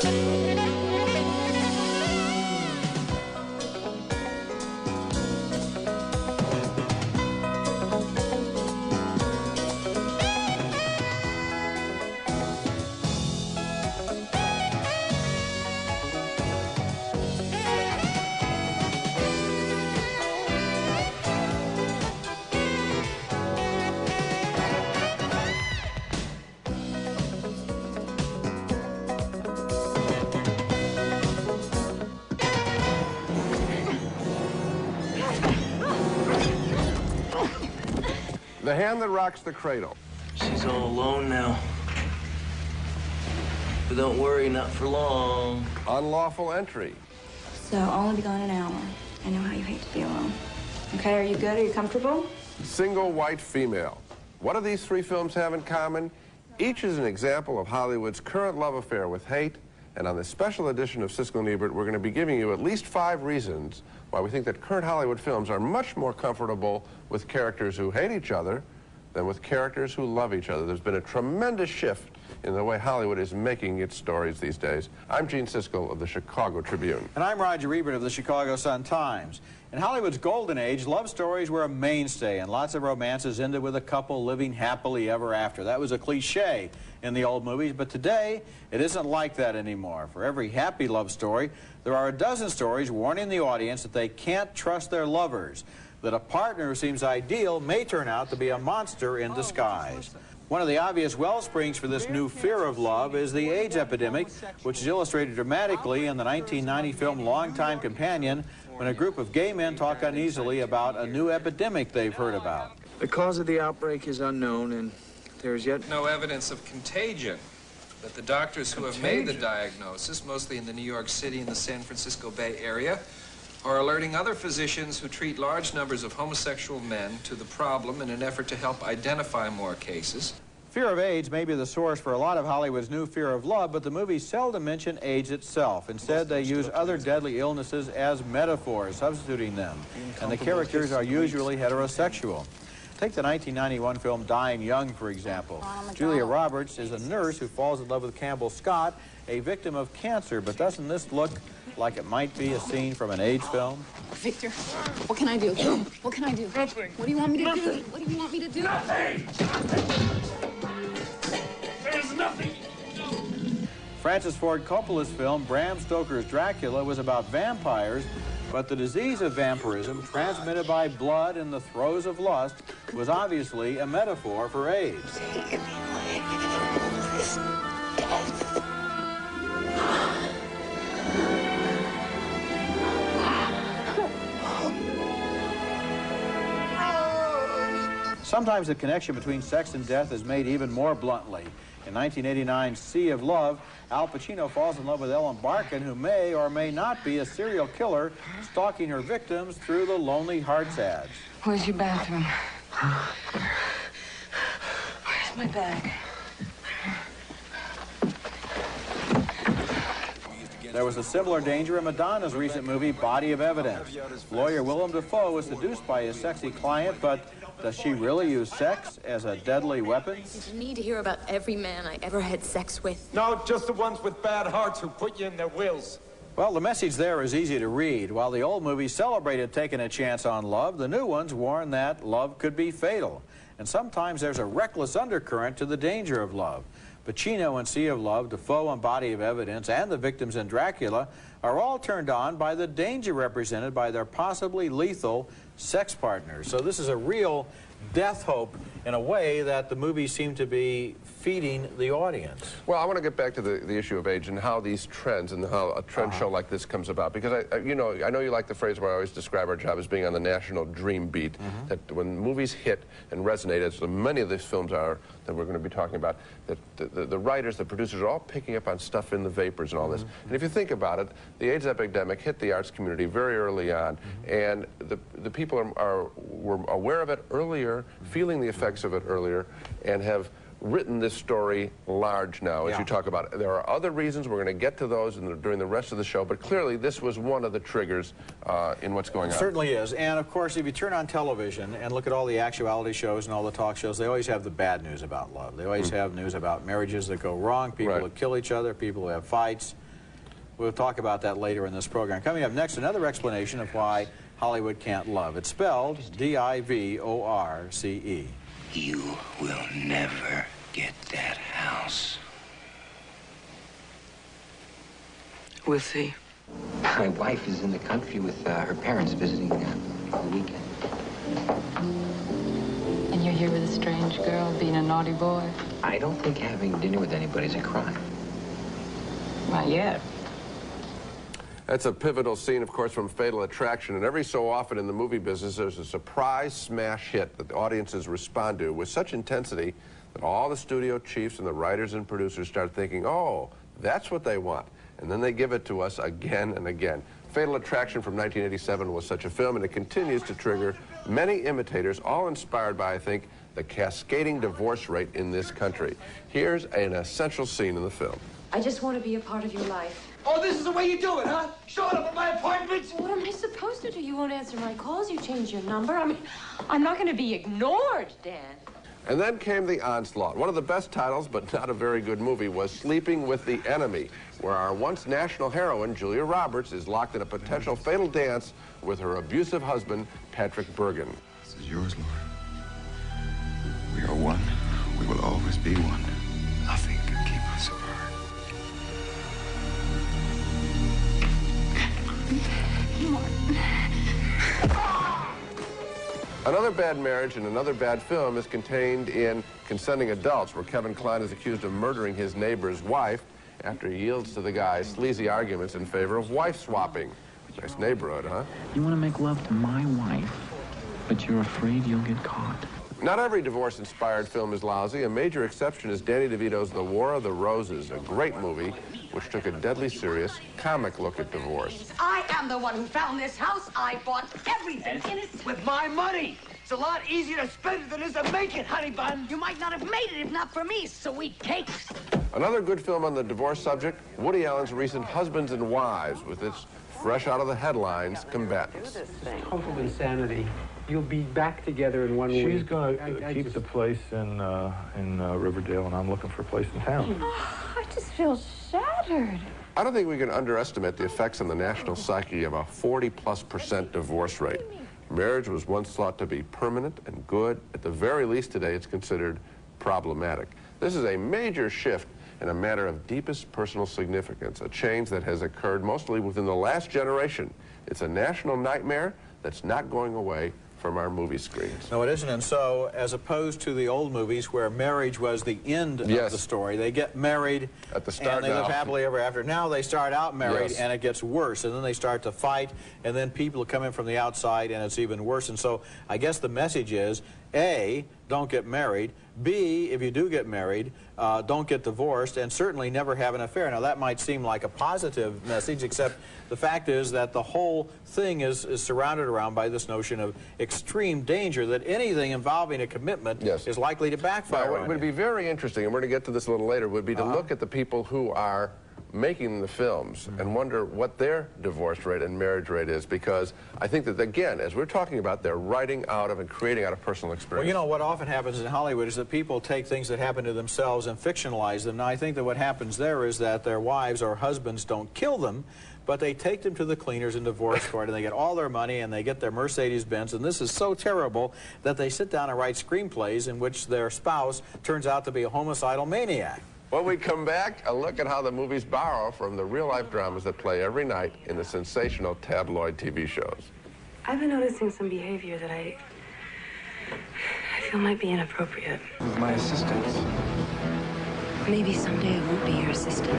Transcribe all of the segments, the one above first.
The hand that rocks the cradle. She's all alone now. But don't worry, not for long. Unlawful entry. So I'll only be gone an hour. I know how you hate to be alone. Okay, are you good? Are you comfortable? Single white female. What do these three films have in common? Each is an example of Hollywood's current love affair with hate. And on this special edition of Siskel and Ebert, we're going to be giving you at least 5 reasons why we think that current Hollywood films are much more comfortable with characters who hate each other than with characters who love each other. There's been a tremendous shift in the way Hollywood is making its stories these days. I'm Gene Siskel of the Chicago Tribune. And I'm Roger Ebert of the Chicago Sun-Times. In Hollywood's golden age, love stories were a mainstay, and lots of romances ended with a couple living happily ever after. That was a cliche in the old movies, but today, it isn't like that anymore. For every happy love story, there are a dozen stories warning the audience that they can't trust their lovers, that a partner who seems ideal may turn out to be a monster in disguise. One of the obvious wellsprings for this new fear of love is the AIDS epidemic, which is illustrated dramatically in the 1990 film Longtime Companion, when a group of gay men talk uneasily about a new epidemic they've heard about. The cause of the outbreak is unknown, and there is yet no evidence of contagion. But the doctors who have made the diagnosis, mostly in the New York City and the San Francisco Bay Area, are alerting other physicians who treat large numbers of homosexual men to the problem in an effort to help identify more cases. Fear of AIDS may be the source for a lot of Hollywood's new fear of love, but the movies seldom mention AIDS itself. Instead, they use other deadly illnesses as metaphors, substituting them. And the characters are usually heterosexual. Take the 1991 film Dying Young, for example. Julia Roberts is a nurse who falls in love with Campbell Scott, a victim of cancer. But doesn't this look like it might be a scene from an AIDS film? Victor, what can I do? What can I do? Nothing. What do you want me to Nothing. do? What do you want me to do? Nothing! There's nothing you can do. Francis Ford Coppola's film Bram Stoker's Dracula was about vampires, but the disease of vampirism, transmitted by blood in the throes of lust, was obviously a metaphor for AIDS. Sometimes the connection between sex and death is made even more bluntly. In 1989's Sea of Love, Al Pacino falls in love with Ellen Barkin, who may or may not be a serial killer stalking her victims through the Lonely Hearts ads. Where's your bathroom? Where's my bag? There was a similar danger in Madonna's recent movie, Body of Evidence. Lawyer Willem Dafoe was seduced by his sexy client, but does she really use sex as a deadly weapon? You need to hear about every man I ever had sex with. No, just the ones with bad hearts who put you in their wills. Well, the message there is easy to read. While the old movies celebrated taking a chance on love, the new ones warn that love could be fatal. And sometimes there's a reckless undercurrent to the danger of love. Pacino in Sea of Love, Dafoe in Body of Evidence, and the victims in Dracula are all turned on by the danger represented by their possibly lethal sex partners. So this is a real death hope in a way that the movies seem to be feeding the audience. Well, I want to get back to the issue of age and how these trends and how a trend show like this comes about. Because, I know you like the phrase where I always describe our job as being on the national dream beat, that when movies hit and resonate, as many of these films are that we're going to be talking about, that the writers, the producers are all picking up on stuff in the vapors and all this. And if you think about it, the AIDS epidemic hit the arts community very early on, and the people were aware of it earlier, feeling the effects of it earlier, and have written this story large now, as you talk about it. There are other reasons. We're going to get to those during the rest of the show, but clearly this was one of the triggers in what's going on. It certainly is. And of course, if you turn on television and look at all the actuality shows and all the talk shows, they always have the bad news about love. They always have news about marriages that go wrong, people that kill each other, people who have fights. We'll talk about that later in this program. Coming up next, another explanation of why Hollywood can't love. It's spelled D-I-V-O-R-C-E. You will never get that house. We'll see. My wife is in the country with her parents visiting for the weekend. And you're here with a strange girl being a naughty boy? I don't think having dinner with anybody's a crime. Not yet. That's a pivotal scene, of course, from Fatal Attraction. And every so often in the movie business, there's a surprise smash hit that the audiences respond to with such intensity that all the studio chiefs and the writers and producers start thinking, oh, that's what they want. And then they give it to us again and again. Fatal Attraction from 1987 was such a film, and it continues to trigger many imitators, all inspired by, I think, the cascading divorce rate in this country. Here's an essential scene in the film. I just want to be a part of your life. Oh, this is the way you do it, huh? Showing up at my apartment? What am I supposed to do? You won't answer my calls. You changed your number. I mean, I'm not going to be ignored, Dan. And then came The Onslaught. One of the best titles, but not a very good movie, was Sleeping with the Enemy, where our once national heroine, Julia Roberts, is locked in a potential fatal dance with her abusive husband, Patrick Bergen. This is yours, Laura. We are one. We will always be one. Nothing can keep us apart. Another bad marriage and another bad film is contained in Consenting Adults, where Kevin Kline is accused of murdering his neighbor's wife after he yields to the guy's sleazy arguments in favor of wife swapping. Nice neighborhood, huh? You want to make love to my wife, but you're afraid you'll get caught. Not every divorce-inspired film is lousy. A major exception is Danny DeVito's The War of the Roses, a great movie which took a deadly serious comic look at divorce. I am the one who found this house. I bought everything in it. With my money. It's a lot easier to spend it than it is to make it, honey bun. You might not have made it if not for me, sweet cakes. Another good film on the divorce subject, Woody Allen's recent Husbands and Wives, with its fresh out of the headlines combatants. Hope of insanity. You'll be back together in 1 week. She's going to keep the place in Riverdale, and I'm looking for a place in town. Oh, I just feel shattered. I don't think we can underestimate the effects on the national psyche of a 40+% divorce rate. Marriage was once thought to be permanent and good. At the very least today, it's considered problematic. This is a major shift in a matter of deepest personal significance, a change that has occurred mostly within the last generation. It's a national nightmare that's not going away from our movie screens. No, it isn't. And so, as opposed to the old movies where marriage was the end of the story, they get married at the start and they live happily ever after. Now they start out married and it gets worse, and then they start to fight, and then people come in from the outside and it's even worse. And so I guess the message is, A, don't get married. B, if you do get married, don't get divorced, and certainly never have an affair. Now, that might seem like a positive message, except the fact is that the whole thing is surrounded around by this notion of extreme danger, that anything involving a commitment is likely to backfire on What would be very interesting, and we're going to get to this a little later, would be to look at the people who are making the films and wonder what their divorce rate and marriage rate is, because I think that, again, as we're talking about, they're writing out of and creating out of personal experience. Well, you know, what often happens in Hollywood is that people take things that happen to themselves and fictionalize them. Now, I think that what happens there is that their wives or husbands don't kill them, but they take them to the cleaners in divorce court, and they get all their money, and they get their Mercedes-Benz, and this is so terrible that they sit down and write screenplays in which their spouse turns out to be a homicidal maniac. When we come back, a look at how the movies borrow from the real-life dramas that play every night in the sensational tabloid TV shows. I've been noticing some behavior that I feel might be inappropriate. With my assistants. Maybe someday I won't be your assistant.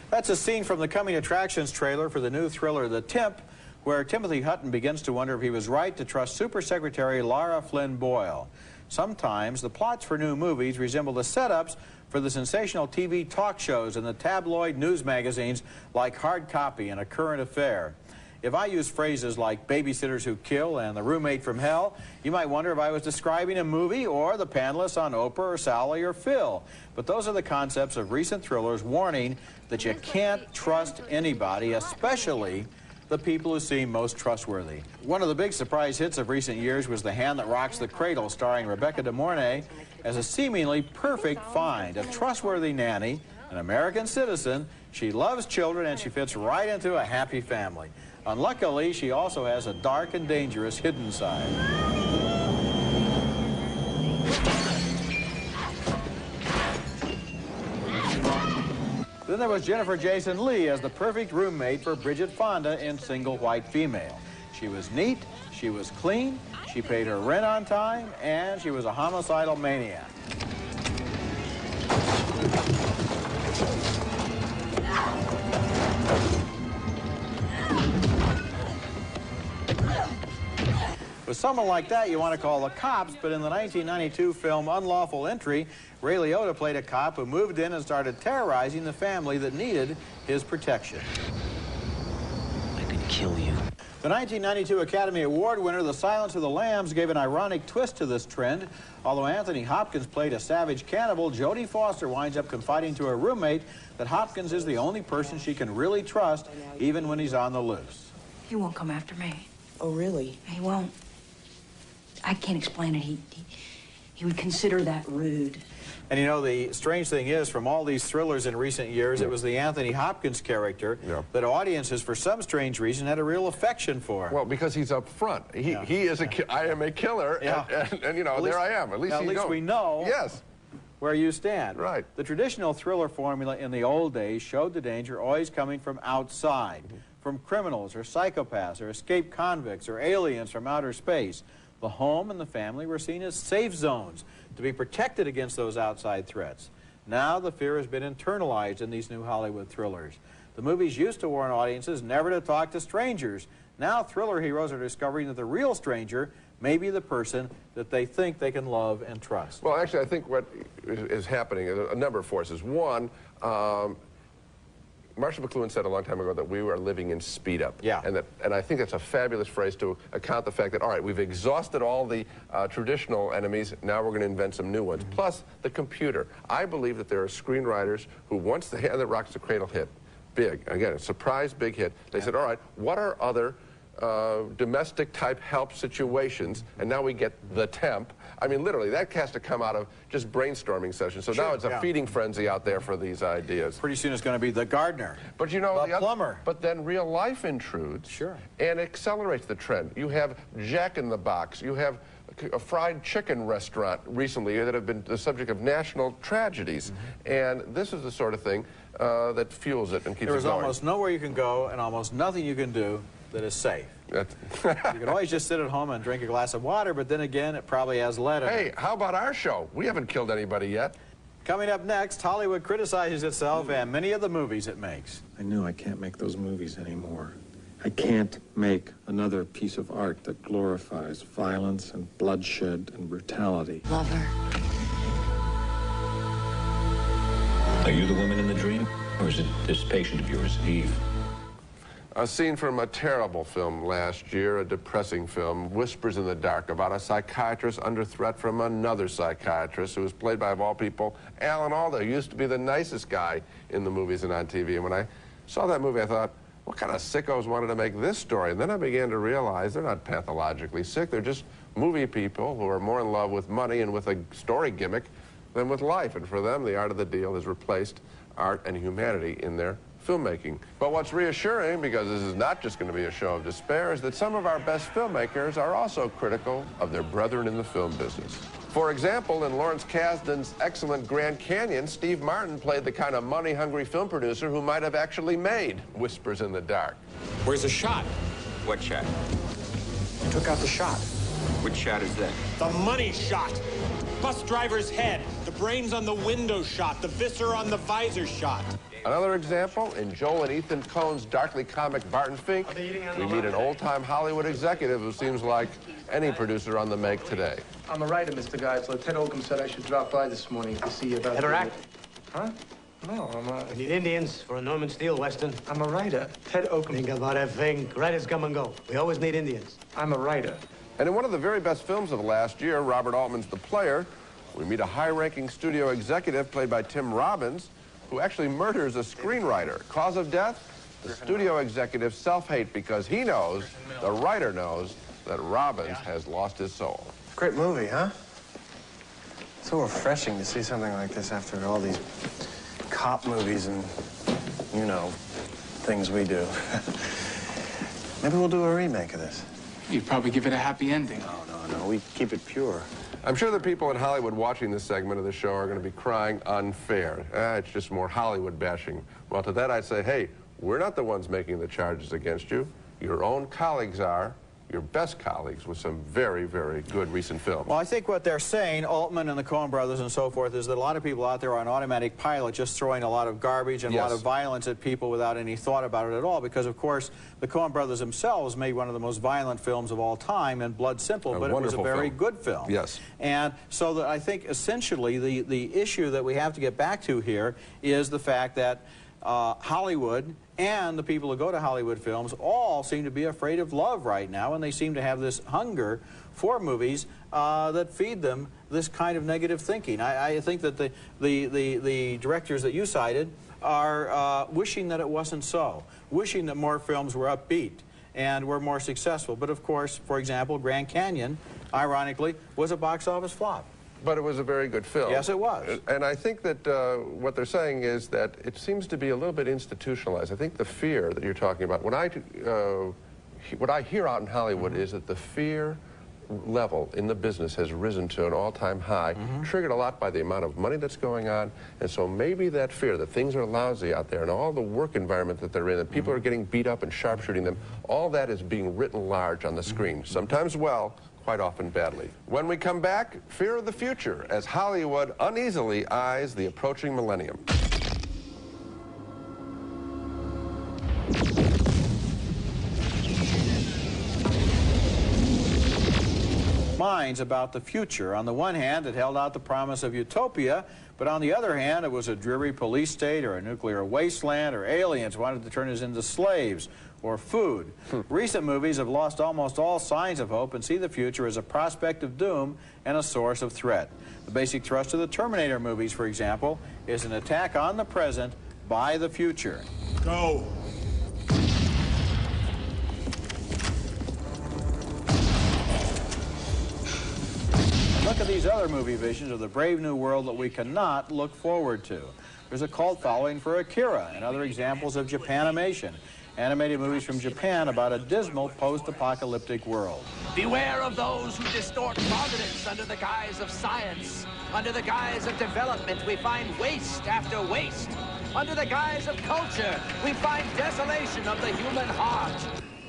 That's a scene from the coming attractions trailer for the new thriller The Temp, where Timothy Hutton begins to wonder if he was right to trust Super Secretary Lara Flynn Boyle. Sometimes the plots for new movies resemble the setups for the sensational TV talk shows and the tabloid news magazines like Hard Copy and A Current Affair. If I use phrases like Babysitters Who Kill and The Roommate from Hell, you might wonder if I was describing a movie or the panelists on Oprah or Sally or Phil. But those are the concepts of recent thrillers warning that you can't trust anybody, especially the people who seem most trustworthy. One of the big surprise hits of recent years was The Hand That Rocks the Cradle, starring Rebecca De Mornay as a seemingly perfect find, a trustworthy nanny An American citizen, she loves children and she fits right into a happy family. Unluckily, she also has a dark and dangerous hidden side. Then there was Jennifer Jason Leigh as the perfect roommate for Bridget Fonda in Single White Female. She was neat, she was clean, she paid her rent on time, and she was a homicidal maniac. With someone like that, you want to call the cops, but in the 1992 film Unlawful Entry, Ray Liotta played a cop who moved in and started terrorizing the family that needed his protection. I could kill you. The 1992 Academy Award winner, The Silence of the Lambs, gave an ironic twist to this trend. Although Anthony Hopkins played a savage cannibal, Jodie Foster winds up confiding to her roommate that Hopkins is the only person she can really trust, even when he's on the loose. He won't come after me. Oh, really? He won't. I can't explain it. He would consider that rude. And you know, the strange thing is, from all these thrillers in recent years, it was the Anthony Hopkins character that audiences, for some strange reason, had a real affection for. Well, because he's up front. He is I am a killer, and you know, there I am. At least we know where you stand. Right. The traditional thriller formula in the old days showed the danger always coming from outside, from criminals or psychopaths or escaped convicts or aliens from outer space. The home and the family were seen as safe zones to be protected against those outside threats. Now the fear has been internalized in these new Hollywood thrillers. The movies used to warn audiences never to talk to strangers. Now thriller heroes are discovering that the real stranger may be the person that they think they can love and trust. Well, actually, I think what is happening is a number of forces. One, Marshall McLuhan said a long time ago that we are living in speed up. Yeah. And I think that's a fabulous phrase to account the fact that, all right, we've exhausted all the traditional enemies, now we're going to invent some new ones. Plus, the computer. I believe that there are screenwriters who, once The Hand That Rocks the Cradle hit, big, again, a surprise big hit, they said, all right, what are other domestic type help situations, and now we get The Temp. I mean, literally, that has to come out of just brainstorming sessions. So now it's a feeding frenzy out there for these ideas. Pretty soon it's going to be The Gardener. But you know, the plumber. But then real life intrudes and accelerates the trend. You have Jack in the Box. You have a fried chicken restaurant recently that have been the subject of national tragedies. And this is the sort of thing that fuels it and keeps it going. There's almost nowhere you can go and almost nothing you can do that is safe. You can always just sit at home and drink a glass of water, but then again, it probably has lead in it. Hey, how about our show? We haven't killed anybody yet. Coming up next, Hollywood criticizes itself and many of the movies it makes. I knew I can't make those movies anymore. I can't make another piece of art that glorifies violence and bloodshed and brutality. Love her. Are you the woman in the dream? Or is it this patient of yours, Eve? A scene from a terrible film last year, a depressing film, Whispers in the Dark, about a psychiatrist under threat from another psychiatrist who was played by, of all people, Alan Alda, who used to be the nicest guy in the movies and on TV. And when I saw that movie, I thought, what kind of sickos wanted to make this story? And then I began to realize they're not pathologically sick. They're just movie people who are more in love with money and with a story gimmick than with life. And for them, the art of the deal has replaced art and humanity in their filmmaking. But what's reassuring, because this is not just going to be a show of despair, is that some of our best filmmakers are also critical of their brethren in the film business. For example, in Lawrence Kasdan's excellent Grand Canyon, Steve Martin played the kind of money-hungry film producer who might have actually made Whispers in the Dark. Where's the shot? What shot? You took out the shot. Which shot is that? The money shot. Bus driver's head. The brains on the window shot. The viscera on the visor shot. Another example, in Joel and Ethan Coen's darkly comic Barton Fink, we meet an old-time Hollywood executive who seems like any producer on the make today. I'm a writer, Mr. Geisler. Ted Oakham said I should drop by this morning to see you about... Interact. Huh? No, We need Indians for a Norman Steele Western. I'm a writer. Ted Oakham... Think about that thing. Writers come and go. We always need Indians. I'm a writer. And in one of the very best films of last year, Robert Altman's The Player, we meet a high-ranking studio executive played by Tim Robbins, who actually murders a screenwriter. Cause of death? The studio executive's self-hate, because he knows, the writer knows, that Robbins has lost his soul. Great movie, huh? So refreshing to see something like this after all these cop movies and, you know, things we do. Maybe we'll do a remake of this. You'd probably give it a happy ending. No, we keep it pure. I'm sure the people in Hollywood watching this segment of the show are going to be crying unfair. It's just more Hollywood bashing. Well, to that I say, hey, we're not the ones making the charges against you. Your own colleagues are. Your best colleagues with some very, very good recent films. Well, I think what they're saying, Altman and the Coen brothers and so forth, is that a lot of people out there are on automatic pilot just throwing a lot of garbage and a lot of violence at people without any thought about it at all, because, of course, the Coen brothers themselves made one of the most violent films of all time in Blood Simple, but it was a very good film. Yes. And so that I think essentially the issue that we have to get back to here is the fact that Hollywood and the people who go to Hollywood films all seem to be afraid of love right now, and they seem to have this hunger for movies that feed them this kind of negative thinking. I think that the directors that you cited are wishing that it wasn't so, wishing that more films were upbeat and were more successful. But of course, for example, Grand Canyon, ironically, was a box office flop. But it was a very good film. Yes, it was. And I think that what they're saying is that it seems to be a little bit institutionalized. I think the fear that you're talking about, what I hear out in Hollywood is that the fear level in the business has risen to an all-time high, triggered a lot by the amount of money that's going on, and so maybe that fear that things are lousy out there and all the work environment that they're in, that people are getting beat up and sharpshooting them, all that is being written large on the screen, sometimes well, quite often badly. When we come back, fear of the future as Hollywood uneasily eyes the approaching millennium. Minds about the future. On the one hand, it held out the promise of utopia, but on the other hand, it was a dreary police state or a nuclear wasteland, or aliens wanted to turn us into slaves or food. Recent movies have lost almost all signs of hope and see the future as a prospect of doom and a source of threat. The basic thrust of the Terminator movies, for example, is an attack on the present by the future. Go. Look at these other movie visions of the brave new world that we cannot look forward to. There's a cult following for Akira and other examples of Japanimation, animated movies from Japan about a dismal post-apocalyptic world. Beware of those who distort providence under the guise of science. Under the guise of development, we find waste after waste. Under the guise of culture, we find desolation of the human heart.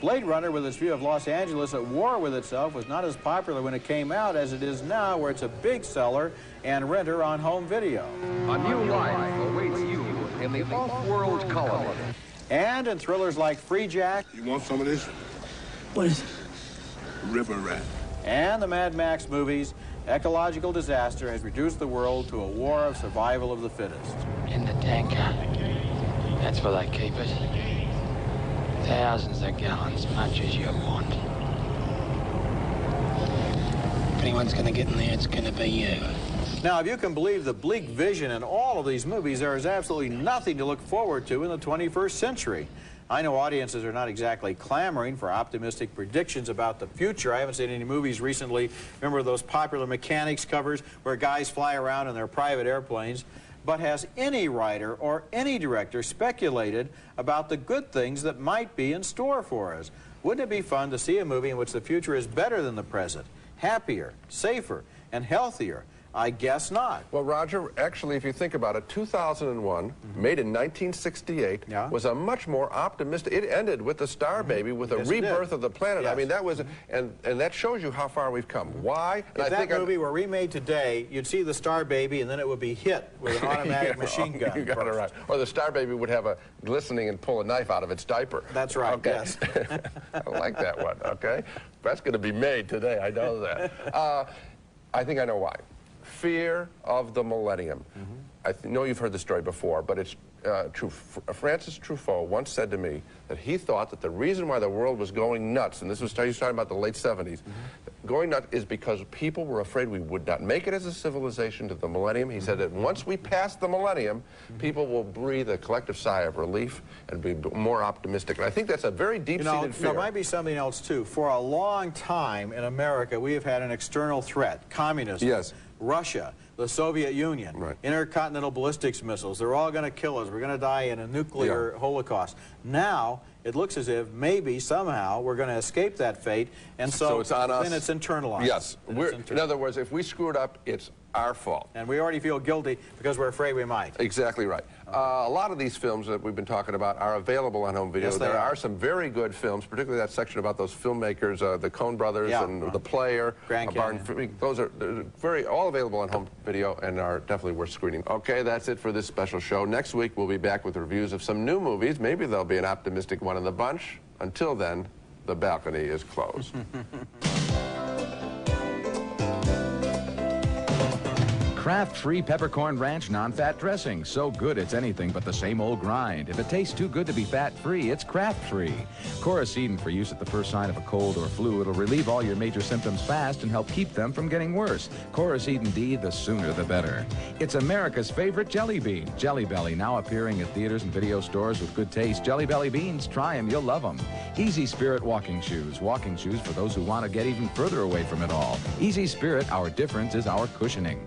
Blade Runner, with its view of Los Angeles at war with itself, was not as popular when it came out as it is now, where it's a big seller and renter on home video. A new life awaits you in the off-world colony. And in thrillers like Free Jack. You want some of this? What is it? River rat. And the Mad Max movies, ecological disaster has reduced the world to a war of survival of the fittest. In the tanker. That's where they keep it. Thousands of gallons, much as you want. If anyone's gonna get in there, it's gonna be you. Now, if you can believe the bleak vision in all of these movies, there is absolutely nothing to look forward to in the 21st century. I know audiences are not exactly clamoring for optimistic predictions about the future. I haven't seen any movies recently. Remember those popular mechanics covers where guys fly around in their private airplanes? But has any writer or any director speculated about the good things that might be in store for us? Wouldn't it be fun to see a movie in which the future is better than the present, happier, safer, and healthier? I guess not. Well, Roger, actually, if you think about it, 2001, made in 1968, was a much more optimistic. It ended with the Star Baby, with a rebirth of the planet. I mean, that was, and that shows you how far we've come. Why? If that movie were remade today, you'd see the Star Baby, and then it would be hit with an automatic machine gun. You got it right. Or the Star Baby would have a glistening and pull a knife out of its diaper. That's right. Okay. Yes. I like that one. Okay, that's going to be made today. I know that. I think I know why. Fear of the millennium. I know you've heard the story before, but it's true. Francis Truffaut once said to me that he thought that the reason why the world was going nuts, and this was, he was talking about the late 70s, going nuts is because people were afraid we would not make it as a civilization to the millennium. He said that once we pass the millennium, people will breathe a collective sigh of relief and be more optimistic. And I think that's a very deep-seated fear. There might be something else, too. For a long time in America, we have had an external threat, communism. Yes. Russia. the Soviet Union, intercontinental ballistics missiles. They're all going to kill us. We're going to die in a nuclear holocaust. Now, it looks as if maybe somehow we're going to escape that fate, and so it's on us. Then it's internalized. Yes. In other words, if we screw it up, it's our fault. And we already feel guilty because we're afraid we might. Exactly right. A lot of these films that we've been talking about are available on home video. Yes, there are some very good films, particularly that section about those filmmakers, the Coen brothers and The Player, those are all available on home video and are definitely worth screening. Okay, that's it for this special show. Next week we'll be back with reviews of some new movies. Maybe there'll be an optimistic one in the bunch. Until then, the balcony is closed. Kraft-free peppercorn ranch non-fat dressing. So good it's anything but the same old grind. If it tastes too good to be fat-free, it's Kraft-free. Coricidin for use at the first sign of a cold or flu. It'll relieve all your major symptoms fast and help keep them from getting worse. Coricidin D, the sooner the better. It's America's favorite jelly bean. Jelly Belly, now appearing at theaters and video stores with good taste. Jelly Belly beans, try them, you'll love them. Easy Spirit walking shoes. Walking shoes for those who want to get even further away from it all. Easy Spirit, our difference is our cushioning.